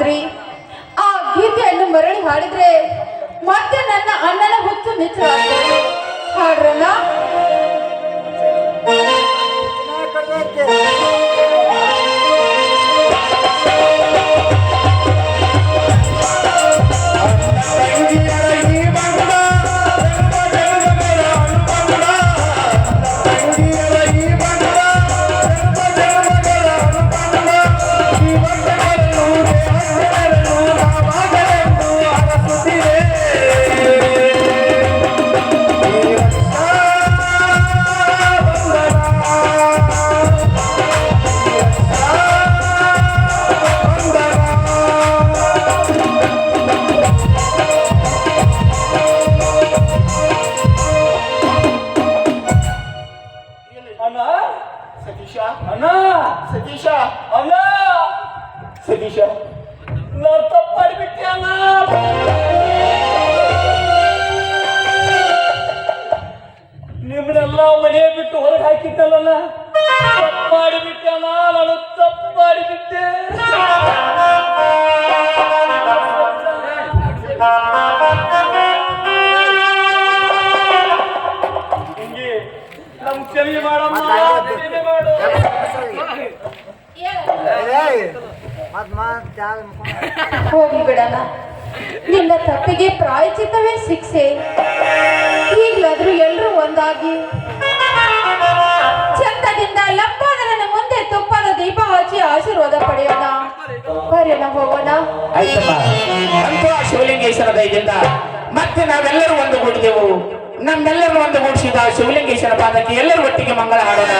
ಹಾಡಿದ್ರಿ. ಆ ಗೀತೆಯನ್ನು ಮರಳಿ ಹಾಡಿದ್ರೆ ಮತ್ತೆ ನನ್ನ ಅಣ್ಣನ ಹುಚ್ಚು ನಿಚ್ಚ ಹಾಡ್ರಲ್ಲ. ಸತೀಶ, ನಾನು ತಪ್ಪು ಮಾಡಿಬಿಟ್ಟೆ ಅಣ್ಣ. ನಿಮ್ಮನ್ನೆಲ್ಲ ಮನೆ ಬಿಟ್ಟು ಹೊರಗೆ ಹಾಕಿದ್ದಲ್ಲ, ತಪ್ಪು ಮಾಡಿಬಿಟ್ಟೆ ಅಣ್ಣ. ನಾನು ತಪ್ಪು ಮಾಡಿಬಿಟ್ಟೆ. ಹಿಂಗೆ ನಮ್ ಕ್ಷಮೆ ಮಾಡಮ್ಮ, ಕ್ಷಮೆ ಮಾಡು. ಹೋಗಿ ಬಿಡಣ. ನಿನ್ನ ತಪ್ಪಿಗೆ ಪ್ರಾಯಚಿತ್ತವೇ ಶಿಕ್ಷೆ. ಈಗಲಾದ್ರೂ ಎಲ್ಲರೂ ಒಂದಾಗಿ ಚಂದದಿಂದ ಲಂಬೋದರನ ಮುಂದೆ ತುಪ್ಪದ ದೀಪ ಹಚ್ಚಿ ಆಶೀರ್ವಾದ ಪಡೆಯೋಣ. ಬರೋಣ, ಹೋಗೋಣ. ಆಯ್ತಮ್ಮ, ಅಂತೂ ಆ ಶಿವಲಿಂಗೇಶ್ವರ ದಯದಿಂದ ಮತ್ತೆ ನಾವೆಲ್ಲರೂ ಒಂದುಗೂಡಿದೆವು. ನಮ್ಮೆಲ್ಲರೂ ಒಂದುಗೂಡಿಸಿದ ಶಿವಲಿಂಗೇಶ್ವರ ಪಾದಕ್ಕೆ ಎಲ್ಲರೂ ಒಟ್ಟಿಗೆ ಮಂಗಳ ಹಾಡೋಣ.